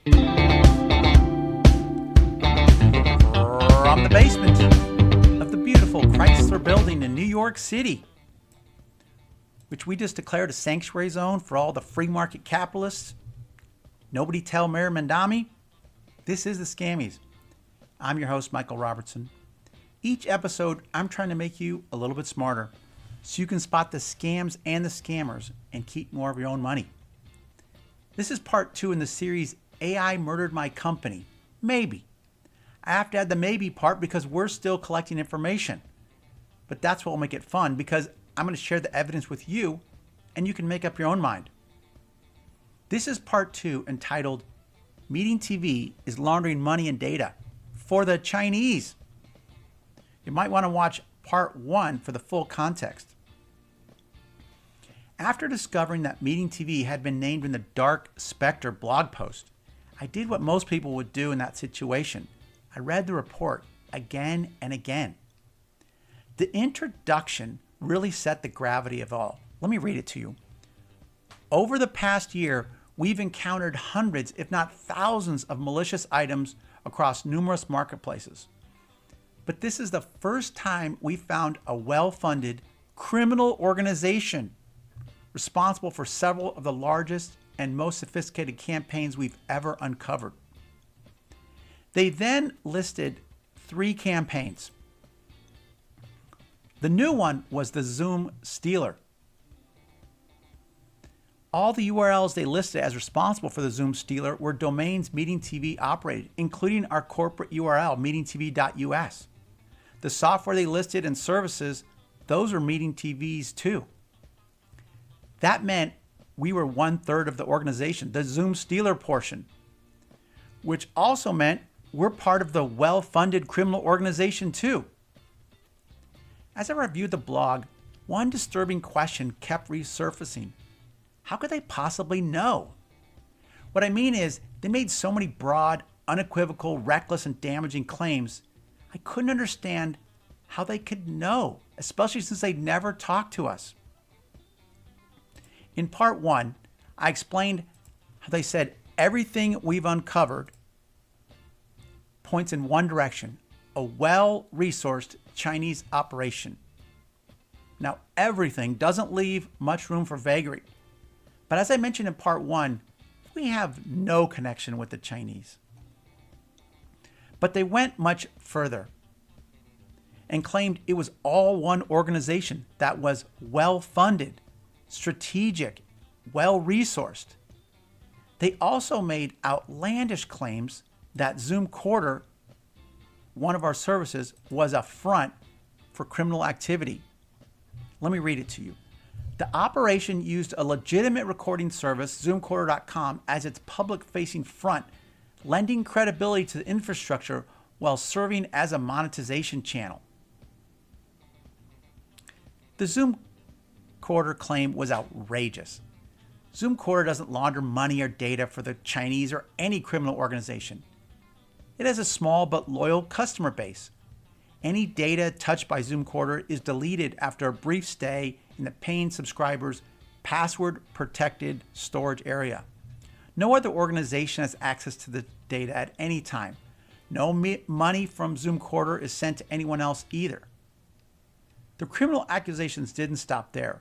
From the basement of the beautiful Chrysler Building in New York City, which we just declared a sanctuary zone for all the free market capitalists. Nobody tell Mayor Mandami. This is the Scammies. I'm your host, Michael Robertson. Each episode, I'm trying to make you a little bit smarter so you can spot the scams and the scammers and keep more of your own money. This is part 2 in the series, AI Murdered My Company. Maybe. I have to add the maybe part because we're still collecting information. But that's what will make it fun, because I'm going to share the evidence with you and you can make up your own mind. This is part 2 entitled, MeetingTV is laundering money and data for the Chinese. You might want to watch part 1 for the full context. After discovering that MeetingTV had been named in the Dark Spectre blog post, I did what most people would do in that situation. I read the report again and again. The introduction really set the gravity of all. Let me read it to you. Over the past year, we've encountered hundreds, if not thousands, of malicious items across numerous marketplaces. But this is the first time we found a well-funded criminal organization responsible for several of the largest and most sophisticated campaigns we've ever uncovered. They then listed 3 campaigns. The new one was the Zoom Stealer. All the URLs they listed as responsible for the Zoom Stealer were domains MeetingTV operated, including our corporate URL, meetingtv.us. The software they listed and services, those are MeetingTV's too. That meant we were 1/3 of the organization, the Zoom Stealer portion, which also meant we're part of the well-funded criminal organization too. As I reviewed the blog, one disturbing question kept resurfacing. How could they possibly know? What I mean is, they made so many broad, unequivocal, reckless, and damaging claims, I couldn't understand how they could know, especially since they'd never talked to us. In part 1, I explained how they said everything we've uncovered points in one direction, a well-resourced Chinese operation. Now, everything doesn't leave much room for vagary. But as I mentioned in part 1, we have no connection with the Chinese. But they went much further and claimed it was all one organization that was well-funded, strategic, well-resourced. They also made outlandish claims that Zoom Quarter, one of our services, was a front for criminal activity. Let me read it to you. The operation used a legitimate recording service, zoomquarter.com, as its public-facing front, lending credibility to the infrastructure while serving as a monetization channel. The Zoom Quarter claim was outrageous. Zoom Quarter doesn't launder money or data for the Chinese or any criminal organization. It has a small but loyal customer base. Any data touched by Zoom Quarter is deleted after a brief stay in the paying subscriber's password-protected storage area. No other organization has access to the data at any time. No money from Zoom Quarter is sent to anyone else either. The criminal accusations didn't stop there.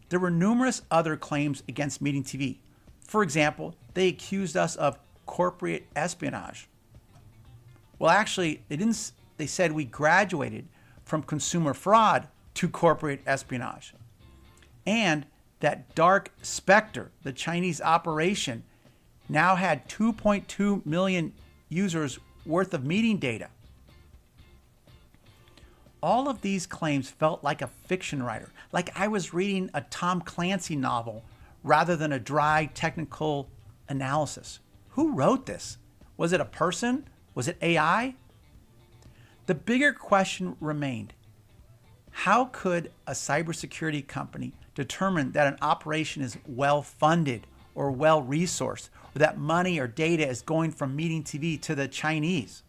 There were numerous other claims against MeetingTV. For example, they accused us of corporate espionage. Well, actually, they said we graduated from consumer fraud to corporate espionage. And that Dark Spectre, the Chinese operation, now had 2.2 million users worth of meeting data. All of these claims felt like a fiction writer, like I was reading a Tom Clancy novel rather than a dry technical analysis. Who wrote this? Was it a person? Was it AI? The bigger question remained. How could a cybersecurity company determine that an operation is well-funded or well-resourced, or that money or data is going from MeetingTV to the Chinese?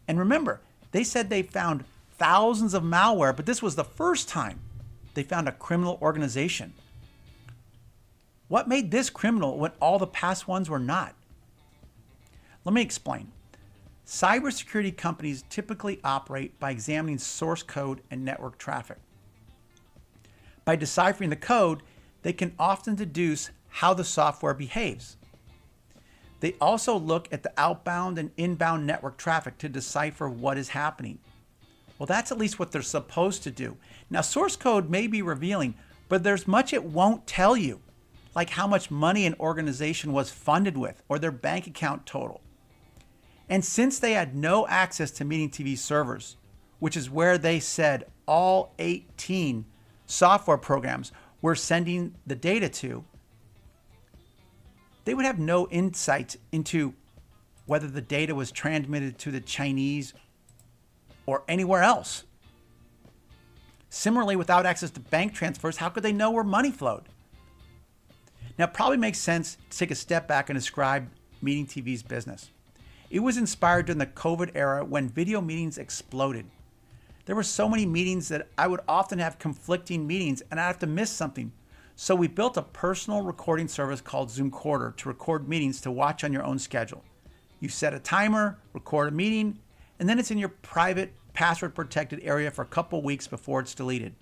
And remember, they said they found thousands of malware, but this was the first time they found a criminal organization. What made this criminal when all the past ones were not? Let me explain. Cybersecurity companies typically operate by examining source code and network traffic. By deciphering the code, they can often deduce how the software behaves. They also look at the outbound and inbound network traffic to decipher what is happening. Well, that's at least what they're supposed to do. Now, source code may be revealing, but there's much it won't tell you, like how much money an organization was funded with or their bank account total. And since they had no access to MeetingTV servers, which is where they said all 18 software programs were sending the data to, they would have no insight into whether the data was transmitted to the Chinese or anywhere else. Similarly, without access to bank transfers, how could they know where money flowed? Now, it probably makes sense to take a step back and describe MeetingTV's business. It was inspired during the COVID era when video meetings exploded. There were so many meetings that I would often have conflicting meetings and I'd have to miss something. So we built a personal recording service called Zoom Quarter to record meetings to watch on your own schedule. You set a timer, record a meeting, and then it's in your private, password-protected area for a couple weeks before it's deleted.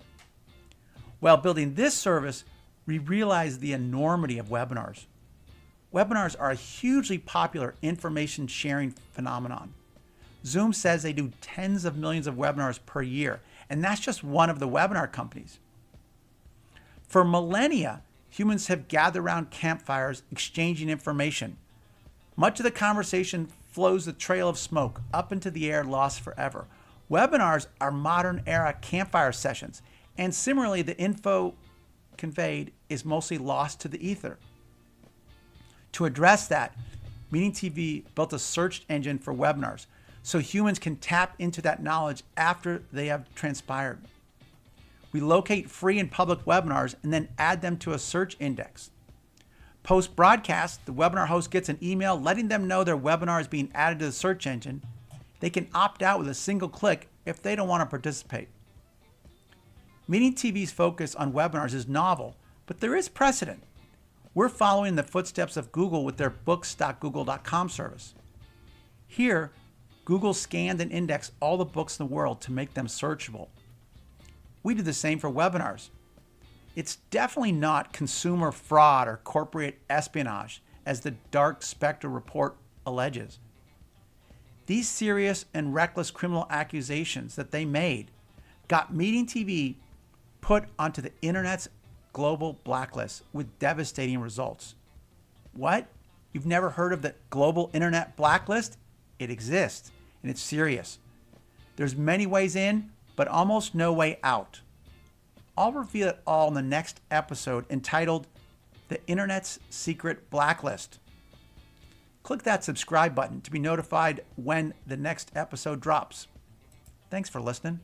While building this service, we realized the enormity of webinars. Webinars are a hugely popular information sharing phenomenon. Zoom says they do tens of millions of webinars per year, and that's just one of the webinar companies. For millennia, humans have gathered around campfires exchanging information. Much of the conversation flows the trail of smoke up into the air, lost forever. Webinars are modern era campfire sessions, and similarly, the info conveyed is mostly lost to the ether. To address that, MeetingTV built a search engine for webinars so humans can tap into that knowledge after they have transpired. We locate free and public webinars and then add them to a search index. Post-broadcast, the webinar host gets an email letting them know their webinar is being added to the search engine. They can opt out with a single click if they don't want to participate. MeetingTV's focus on webinars is novel, but there is precedent. We're following the footsteps of Google with their books.google.com service. Here, Google scanned and indexed all the books in the world to make them searchable. We do the same for webinars. It's definitely not consumer fraud or corporate espionage, as the Dark Spectre report alleges. These serious and reckless criminal accusations that they made got MeetingTV put onto the internet's global blacklist with devastating results. What? You've never heard of the global internet blacklist? It exists, and it's serious. There's many ways in, but almost no way out. I'll reveal it all in the next episode entitled The Internet's Secret Blacklist. Click that subscribe button to be notified when the next episode drops. Thanks for listening.